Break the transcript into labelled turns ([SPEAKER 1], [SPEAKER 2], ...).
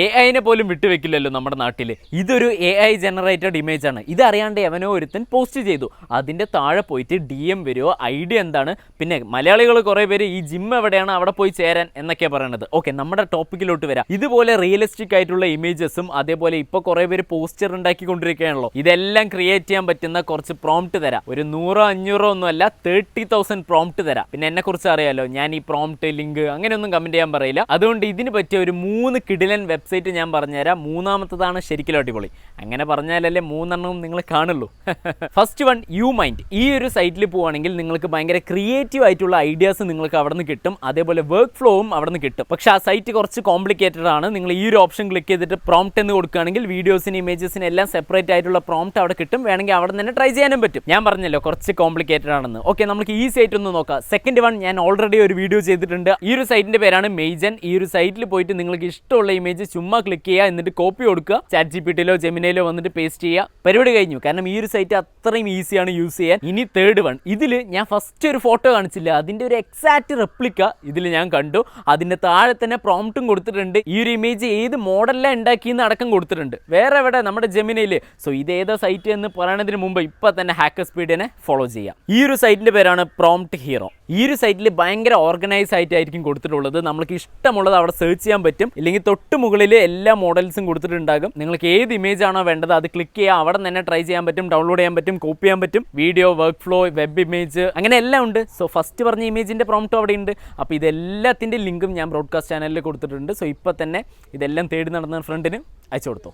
[SPEAKER 1] AI പോലും വിട്ടുവെക്കില്ലല്ലോ നമ്മുടെ നാട്ടിൽ. ഇതൊരു AI ജനറേറ്റഡ് ഇമേജ് ആണ്. ഇതറിയാണ്ട് എവനോ ഒരുത്തൻ പോസ്റ്റ് ചെയ്തു. അതിൻ്റെ താഴെ പോയിട്ട് DM വരുമോ, ഐഡിയ എന്താണ്, പിന്നെ മലയാളികൾ കുറേ പേര് ഈ ജിം എവിടെയാണ് അവിടെ പോയി ചേരാൻ എന്നൊക്കെയാണ് പറയണത്. ഓക്കെ, നമ്മുടെ ടോപ്പിക്കിലോട്ട് വരാം. ഇതുപോലെ റിയലിസ്റ്റിക് ആയിട്ടുള്ള ഇമേജസും അതേപോലെ ഇപ്പോൾ കുറേ പേര് പോസ്റ്റർ ഉണ്ടാക്കിക്കൊണ്ടിരിക്കുകയാണല്ലോ. ഇതെല്ലാം ക്രിയേറ്റ് ചെയ്യാൻ പറ്റുന്ന കുറച്ച് പ്രോംപ്റ്റ് തരാം. ഒരു 100-500 ഒന്നുമല്ല, 30,000 പ്രോംപ്റ്റ് തരാം. പിന്നെ എന്നെക്കുറിച്ച് അറിയാലോ, ഞാൻ ഈ പ്രോംപ്റ്റ് ലിങ്ക് അങ്ങനെയൊന്നും കമൻറ്റ് ചെയ്യാൻ പറയില്ല. അതുകൊണ്ട് ഇതിന് പറ്റിയ ഒരു 3 കിടിലൻ വെബ്സൈറ്റ് ഞാൻ പറഞ്ഞുതരാം. മൂന്നാമത്തതാണ് ശരിക്കും അടിപൊളി. അങ്ങനെ പറഞ്ഞാലല്ലേ 3 നിങ്ങൾ കാണുള്ളൂ. First one, YouMind. ഈ ഒരു സൈറ്റിൽ പോവുകയാണെങ്കിൽ നിങ്ങൾക്ക് ഭയങ്കര ക്രിയേറ്റീവ് ആയിട്ടുള്ള ഐഡിയാസ് നിങ്ങൾക്ക് അവിടെ നിന്ന് കിട്ടും. അതേപോലെ വർക്ക് ഫ്ലോവും അവിടെ നിന്ന് കിട്ടും. പക്ഷേ ആ സൈറ്റ് കുറച്ച് കോംപ്ലിക്കേറ്റഡ് ആണ്. നിങ്ങൾ ഈ ഒരു ഓപ്ഷൻ ക്ലിക്ക് ചെയ്തിട്ട് പ്രോംപ്റ്റ് എന്ന് കൊടുക്കുകയാണെങ്കിൽ വീഡിയോസിന് ഇമേജസിന് എല്ലാം സെപ്പറേറ്റ് ആയിട്ടുള്ള പ്രോംപ്റ്റ് അവിടെ കിട്ടും. വേണമെങ്കിൽ അവിടെ തന്നെ ട്രൈ ചെയ്യാനും പറ്റും. ഞാൻ പറഞ്ഞല്ലോ കുറച്ച് കോംപ്ലിക്കേറ്റഡ് ആണെന്ന്. ഓക്കെ, നമുക്ക് ഈ സൈറ്റ് ഒന്ന് നോക്കാം. സെക്കൻഡ് വൺ, ഞാൻ ഓൾറെഡി ഒരു വീഡിയോ ചെയ്തിട്ടുണ്ട്. ഈ ഒരു സൈറ്റിന്റെ പേരാണ് മെയ്ജൻ. ഈ ഒരു സൈറ്റിൽ പോയിട്ട് നിങ്ങൾക്ക് ഇഷ്ടമുള്ള ഇമേജ് ചുമ്മാ ക്ലിക്ക് ചെയ്യുക, എന്നിട്ട് കോപ്പി കൊടുക്കുക, ChatGPTയിലോ ജെമിനിയിലോ വന്നിട്ട് പേസ്റ്റ് ചെയ്യുക. പരിപാടി കഴിഞ്ഞു. കാരണം ഈ ഒരു സൈറ്റ് അത്രയും ഈസിയാണ് യൂസ് ചെയ്യാൻ. ഇനി തേർഡ് വൺ, ഇതിൽ ഞാൻ ഫസ്റ്റ് ഒരു ഫോട്ടോ കാണിച്ചില്ല, അതിൻ്റെ ഒരു എക്സാക്റ്റ് റെപ്ലിക്ക ഇതിൽ ഞാൻ കണ്ടു. അതിൻ്റെ താഴെ തന്നെ പ്രോംപ്റ്റും കൊടുത്തിട്ടുണ്ട്. ഈ ഒരു ഇമേജ് ഏത് മോഡലിലാണ് ഉണ്ടാക്കിയെന്ന് അടക്കം കൊടുത്തിട്ടുണ്ട്. വേറെ എവിടെ, നമ്മുടെ ജെമിനിയിൽ. സോ ഇത് ഏതാ സൈറ്റ് എന്ന് പറയുന്നതിന് മുമ്പ് ഇപ്പം തന്നെ ഹാക്കർ സ്പീഡിനെ ഫോളോ ചെയ്യാം. ഈ ഒരു സൈറ്റിൻ്റെ പേരാണ് പ്രോംപ്റ്റ് ഹീറോ. ഈ ഒരു സൈറ്റിൽ ഭയങ്കര ഓർഗനൈസ് ആയിട്ടായിരിക്കും കൊടുത്തിട്ടുള്ളത്. നമുക്ക് ഇഷ്ടമുള്ളത് അവിടെ സെർച്ച് ചെയ്യാൻ പറ്റും. ഇല്ലെങ്കിൽ തൊട്ട് മുകളിൽ എല്ലാ മോഡൽസും കൊടുത്തിട്ടുണ്ടാകും. നിങ്ങൾക്ക് ഏത് ഇമേജ് ആണോ വേണ്ടത് അത് ക്ലിക്ക് ചെയ്യുക, അവിടെ തന്നെ ട്രൈ ചെയ്യാൻ പറ്റും, ഡൗൺലോഡ് ചെയ്യാൻ പറ്റും, കോപ്പി ചെയ്യാൻ പറ്റും. Video, work flow, web image, അങ്ങനെ എല്ലാം ഉണ്ട്. സോ ഫസ്റ്റ് പറഞ്ഞ ഇമേജിൻ്റെ പ്രോംപ്റ്റും അവിടെ ഉണ്ട്. അപ്പോൾ ഇതെല്ലാത്തിൻ്റെ ലിങ്കും ഞാൻ ബ്രോഡ്കാസ്റ്റ് ചാനലിൽ കൊടുത്തിട്ടുണ്ട്. സോ ഇപ്പോൾ തന്നെ ഇതെല്ലാം തേടി നടന്ന ഫ്രണ്ടിന് അയച്ചു കൊടുത്തോ.